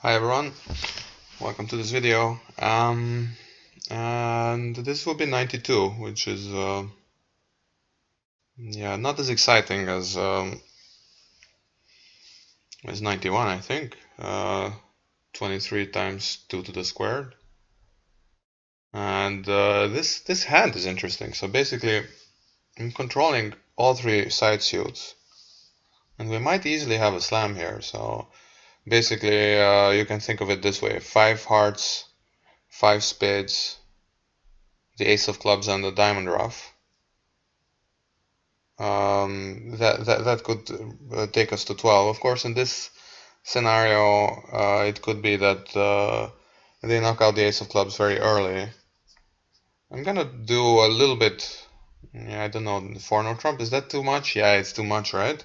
Hi everyone, welcome to this video. And this will be 92, which is not as exciting as 91, I think. 23 times 2 to the squared. And this hand is interesting. So basically, I'm controlling all three side suits, and we might easily have a slam here. So basically, you can think of it this way: 5 hearts, 5 spades, the ace of clubs, and the diamond ruff. That could take us to 12. Of course, in this scenario, it could be that they knock out the ace of clubs very early. I'm gonna do a little bit. Yeah, I don't know. 4-no trump, is that too much? Yeah, it's too much, right?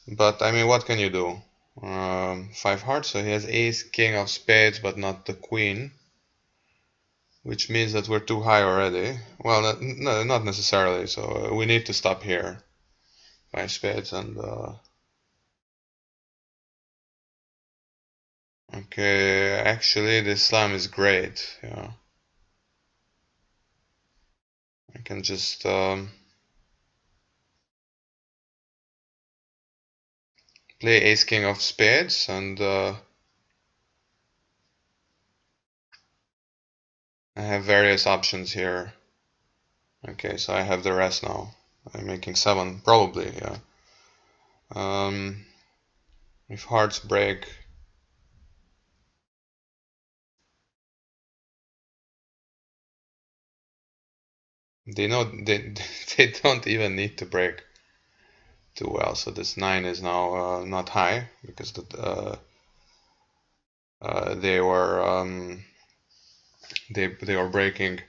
But I mean, what can you do? 5 hearts, so he has ace, king of spades, but not the queen, which means that we're too high already. Well, no, not necessarily. So we need to stop here. 5 spades and okay, actually this slam is great. Yeah, I can just play ace king of spades and I have various options here. Okay, so I have the rest now. I'm making 7, probably, yeah. If hearts break, they know they don't even need to break too well. So this 9 is now not high because they were they were breaking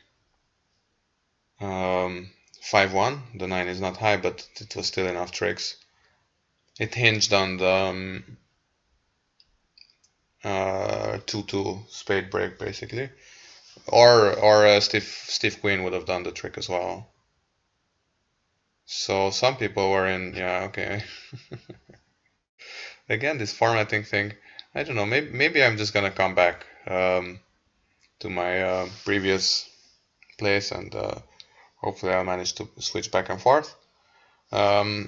5-1. The 9 is not high, but it was still enough tricks. It hinged on the 2-2 spade break, basically. Or stiff queen would have done the trick as well. So some people were in, yeah, okay. Again, this formatting thing, I don't know, maybe I'm just gonna come back to my previous place and hopefully I'll manage to switch back and forth. So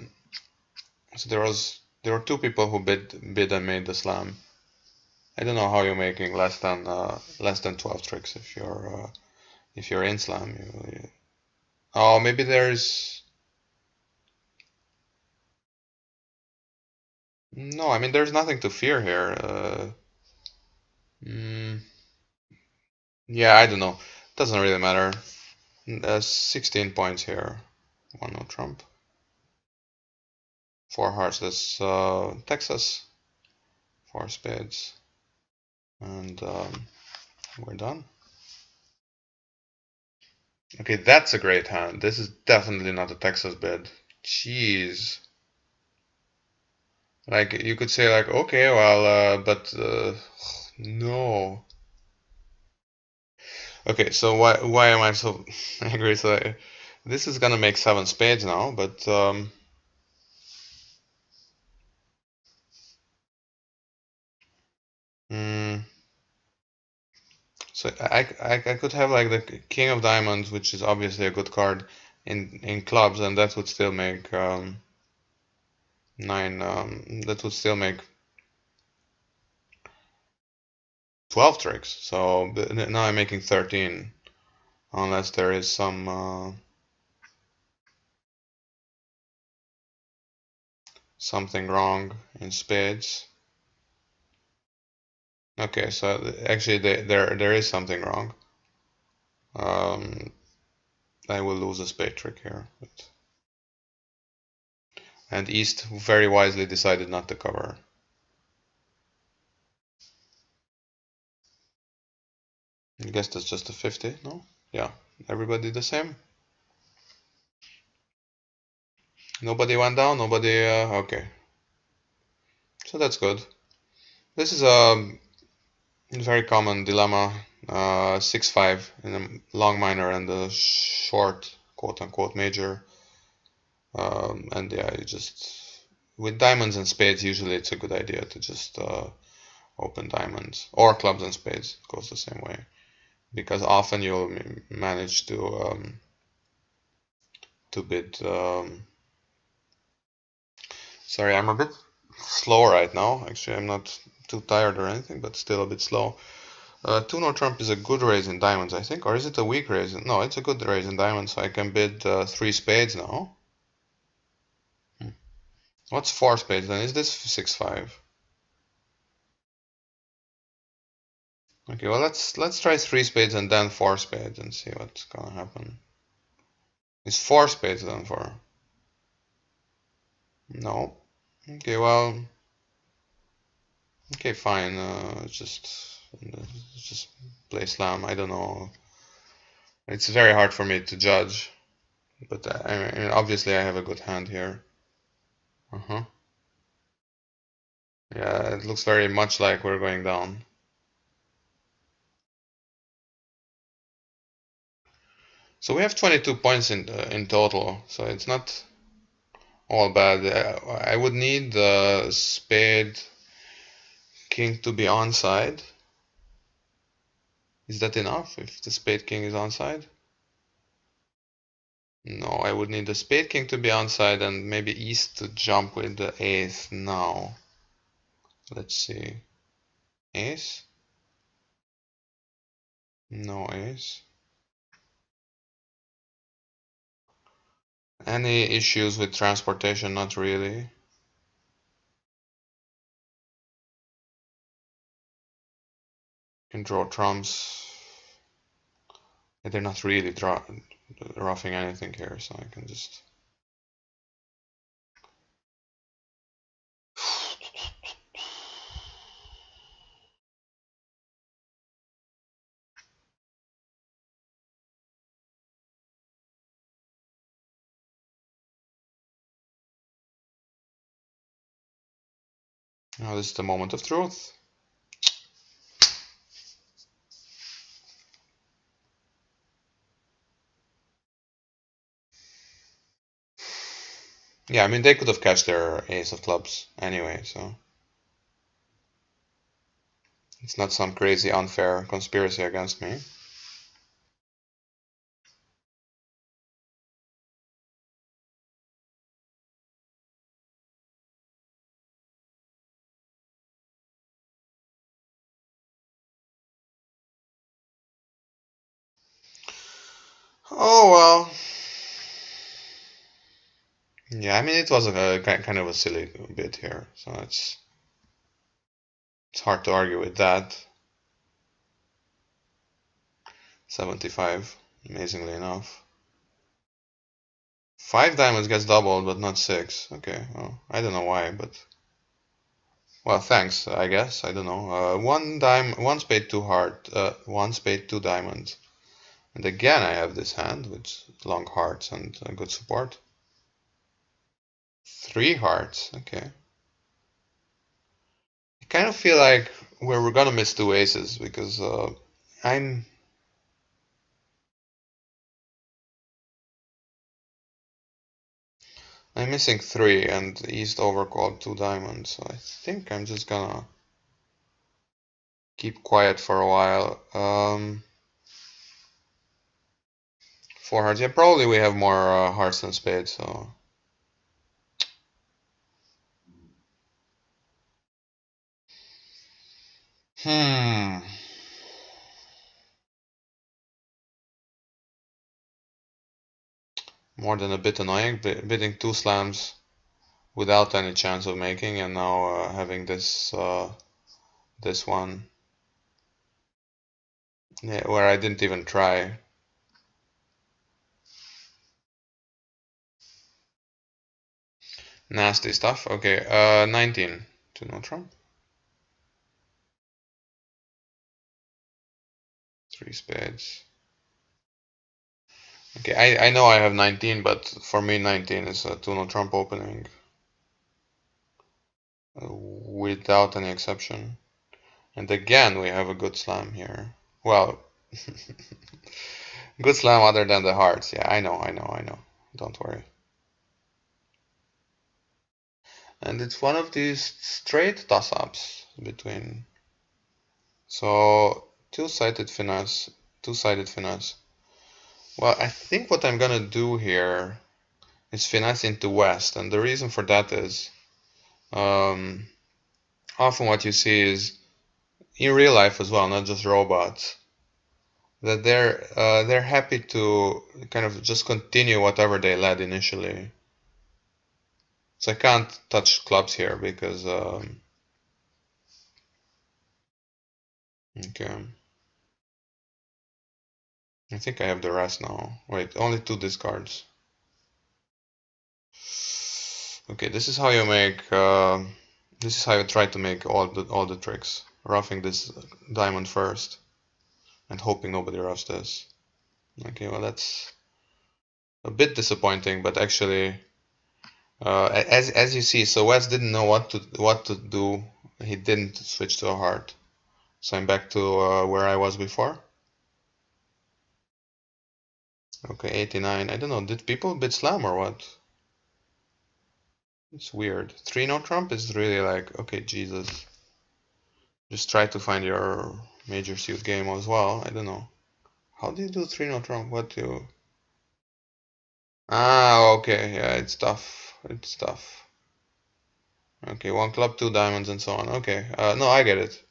there were 2 people who bid and made the slam. I don't know how you're making less than 12 tricks if you're in slam. Oh, maybe there's no. I mean, there's nothing to fear here. Mm, yeah, I don't know. Doesn't really matter. 16 points here. 1-no trump. 4 hearts. That's Texas. 4 spades, and we're done. Okay, that's a great hand. This is definitely not a Texas bid. Jeez. Like, you could say like, okay, well, but no. Okay, so why am I so angry? So this is gonna make 7 spades now, but so I could have like the king of diamonds, which is obviously a good card in clubs, and that would still make 9. That would still make 12 tricks. So now I'm making 13, unless there is some something wrong in spades. Okay, so actually there is something wrong. I will lose a spade trick here. And East very wisely decided not to cover. I guess that's just a 50, no? Yeah, everybody the same? Nobody went down, nobody, okay. So that's good. This is a very common dilemma, 6-5 in a long minor and a short quote-unquote major. And yeah, you just, with diamonds and spades, usually it's a good idea to just open diamonds, or clubs and spades. It goes the same way, because often you'll manage to bid. Sorry, I'm a bit slow right now. Actually, I'm not too tired or anything, but still a bit slow. 2-no trump is a good raise in diamonds, I think, or is it a weak raise? No, it's a good raise in diamonds, so I can bid 3 spades now. What's 4 spades then? Is this 6-5? Okay, well let's try 3 spades and then 4 spades and see what's gonna happen. Is 4 spades then for? No. Okay, well. Okay, fine. Just play slam. I don't know. It's very hard for me to judge, but I mean, obviously I have a good hand here. Yeah, it looks very much like we're going down. So we have 22 points in total, so it's not all bad. I would need the spade king to be onside. Is that enough if the spade king is onside? No, I would need the spade king to be onside and maybe East to jump with the ace now. Let's see. Ace? No ace. Any issues with transportation? Not really. Can draw trumps. They're not really roughing anything here, so I can just... Now this is the moment of truth. Yeah, I mean, they could have catched their ace of clubs anyway, so... It's not some crazy unfair conspiracy against me. Oh well. Yeah, I mean, it was a kind of a silly bit here, so it's hard to argue with that. 75, amazingly enough. 5 diamonds gets doubled, but not 6. Okay, well, I don't know why, but... Well, thanks, I guess. I don't know. 1 spade, 2 heart, 1 spade, 2 diamonds. And again, I have this hand with long hearts and good support. 3 hearts, okay. I kind of feel like we're gonna miss 2 aces because I'm missing 3 and East overcalled 2 diamonds, so I think I'm just gonna keep quiet for a while. 4 hearts, yeah, probably we have more hearts than spades, so... More than a bit annoying, bidding 2 slams without any chance of making, and now having this one, yeah, where I didn't even try. Nasty stuff. Okay, 19 to no trump. 3 spades. Okay, I know I have 19, but for me 19 is a 2 no trump opening. Without any exception. And again, we have a good slam here. Well, good slam other than the hearts. Yeah, I know. Don't worry. And it's one of these straight toss-ups between So two-sided finesse, two-sided finesse. Well, I think what I'm gonna do here is finesse into west, and the reason for that is often what you see is in real life as well, not just robots, that they're happy to kind of just continue whatever they led initially. So I can't touch clubs here because okay. I think I have the rest now. Wait, only two discards. Okay, this is how you make. This is how you try to make all the tricks. Roughing this diamond first and hoping nobody roughs this. Okay, well that's a bit disappointing, but actually, as you see, so West didn't know what to do. He didn't switch to a heart. So I'm back to where I was before. Okay, 89. I don't know. Did people bid slam or what? It's weird. 3-note trump is really like, okay, Jesus. Just try to find your major suit game as well. I don't know. How do you do 3-note trump? What do you... Ah, okay. Yeah, it's tough. It's tough. Okay, one club, two diamonds, and so on. Okay. No, I get it.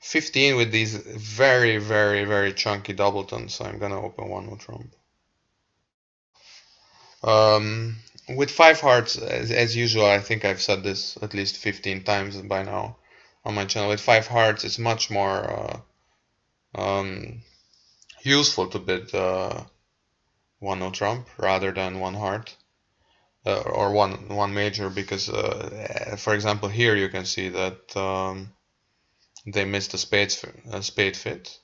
15 with these very, very, very chunky doubletons. So I'm gonna open 1-note trump. With 5 hearts, as usual, I think I've said this at least 15 times by now on my channel. With 5 hearts, it's much more useful to bid 1-note trump rather than 1 heart or one major, because for example here you can see that they missed a spade fit,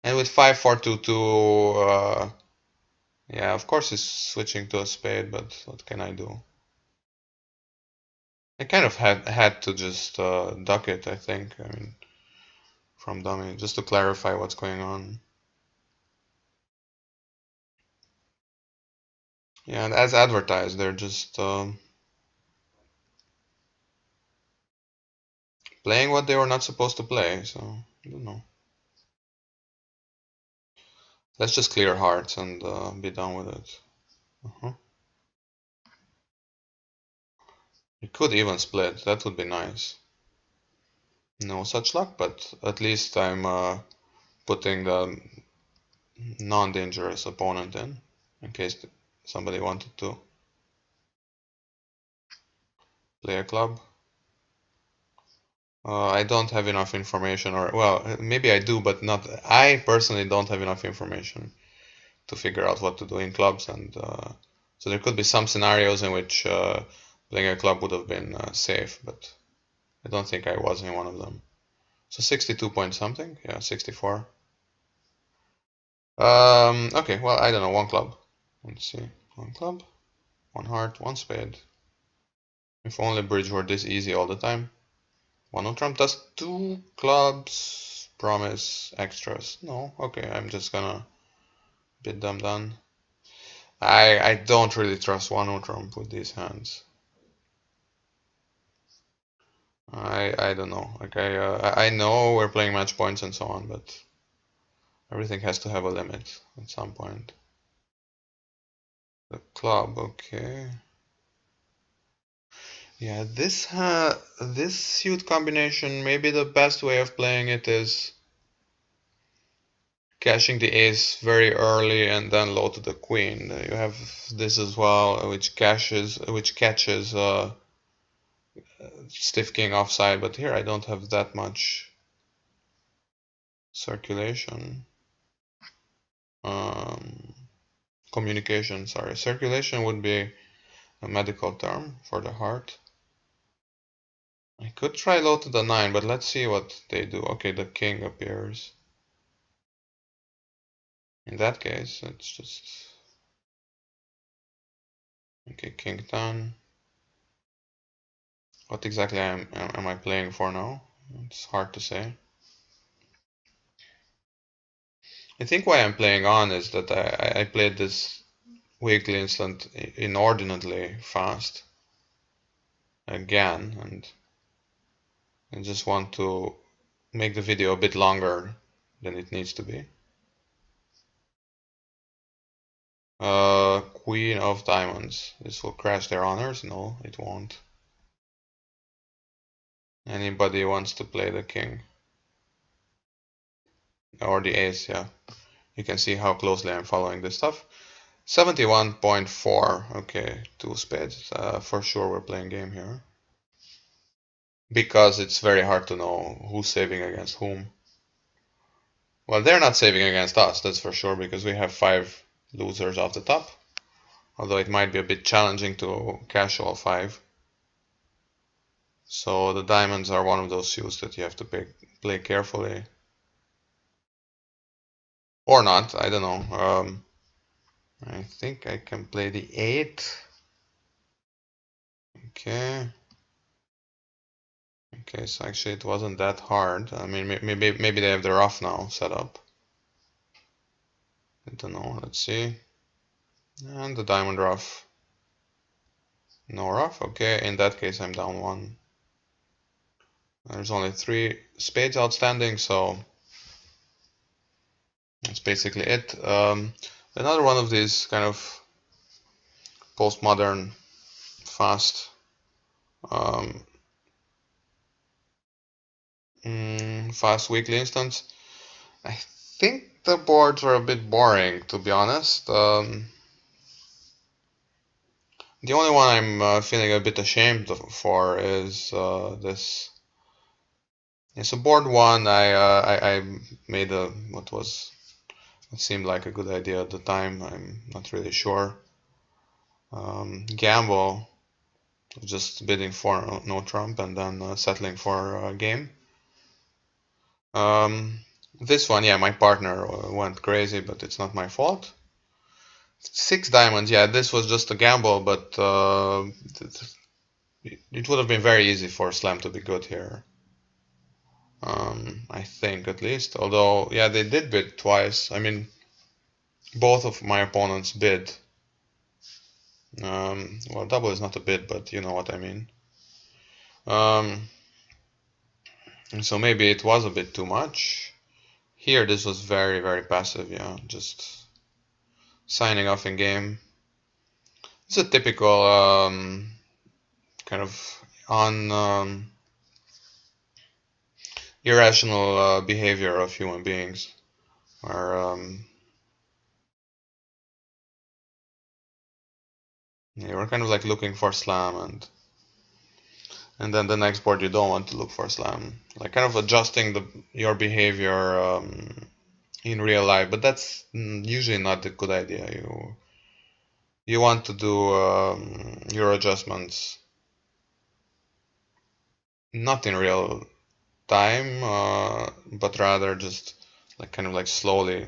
and with 5-4-2-2 yeah, of course he's switching to a spade, but what can I do? I kind of had to just duck it, I think. I mean, from dummy, just to clarify what's going on. Yeah, and as advertised, they're just playing what they were not supposed to play, so I don't know. Let's just clear hearts and be done with it. It could even split, that would be nice. No such luck, but at least I'm putting the non-dangerous opponent in case somebody wanted to play a club. I don't have enough information, or well, maybe I do, but not. I personally don't have enough information to figure out what to do in clubs, and so there could be some scenarios in which playing a club would have been safe, but I don't think I was in one of them. So 62 point something, yeah, 64. Okay, well, I don't know, one club. Let's see, one club, one heart, one spade. If only bridge were this easy all the time. 1-note trump does 2 clubs, promise extras. No, okay, I'm just gonna bid them done. I don't really trust 1-note trump with these hands. I don't know. Like I know we're playing match points and so on, but everything has to have a limit at some point. The club, okay. Yeah, this suit combination, maybe the best way of playing it is cashing the ace very early and then low to the queen. You have this as well, which catches stiff king offside, but here I don't have that much circulation. Communication, sorry. Circulation would be a medical term for the heart. I could try low to the 9, but let's see what they do. Okay, the king appears. In that case, it's just... Okay, king 10. What exactly am I playing for now? It's hard to say. I think why I'm playing on is that I played this weekly instant inordinately fast again, and I just want to make the video a bit longer than it needs to be. Queen of diamonds. This will crash their honors? No, it won't. Anybody wants to play the king? Or the ace, yeah. You can see how closely I'm following this stuff. 71.4. Okay, two spades. For sure we're playing game here. Because it's very hard to know who's saving against whom. Well, they're not saving against us, that's for sure, because we have 5 losers off the top. Although it might be a bit challenging to cash all 5. So the diamonds are one of those suits that you have to play carefully. Or not, I don't know. I think I can play the 8. Okay. Okay, so actually it wasn't that hard. I mean, maybe they have the ruff now set up. I don't know, let's see. And the diamond ruff. No ruff, okay, in that case I'm down 1. There's only 3 spades outstanding, so that's basically it. Another one of these kind of postmodern, fast fast weekly instance. I think the boards were a bit boring, to be honest. The only one I'm feeling a bit ashamed for is this. It's a board 1. I made what seemed like a good idea at the time. I'm not really sure. Gamble, just bidding for no trump and then settling for a game. This one, yeah, my partner went crazy, but it's not my fault. 6 diamonds, yeah, this was just a gamble, but it would have been very easy for Slam to be good here. I think, at least. Although, yeah, they did bid twice. I mean, both of my opponents bid. Well, double is not a bid, but you know what I mean. So maybe it was a bit too much. Here, this was very, very passive, yeah, just signing off in game. It's a typical kind of irrational behavior of human beings, where you're kind of like looking for slam, and then the next board you don't want to look for slam, like kind of adjusting your behavior in real life, but that's usually not a good idea. You want to do your adjustments not in real time, but rather just like kind of like slowly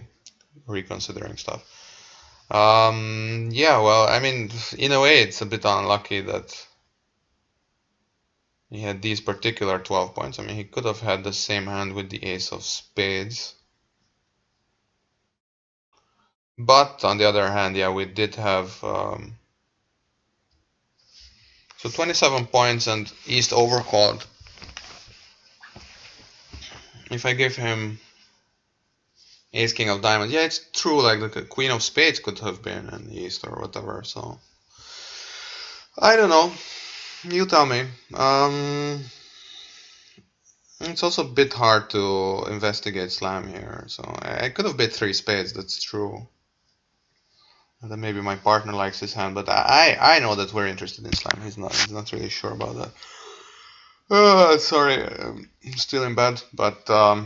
reconsidering stuff. Yeah, well, I mean, in a way, it's a bit unlucky that he had these particular 12 points. I mean, he could have had the same hand with the ace of spades. But on the other hand, yeah, we did have so 27 points and East overcalled. If I give him ace king of diamonds, yeah, it's true, like the queen of spades could have been an East or whatever, so I don't know. You tell me. It's also a bit hard to investigate slam here, so I could have bid 3 spades, that's true. And then maybe my partner likes his hand, but I know that we're interested in slam. He's not really sure about that. Sorry, I'm still in bed, but I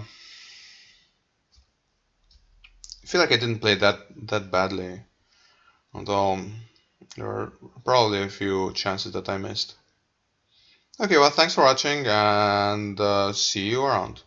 feel like I didn't play that badly, although there are probably a few chances that I missed. Okay, well, thanks for watching, and see you around.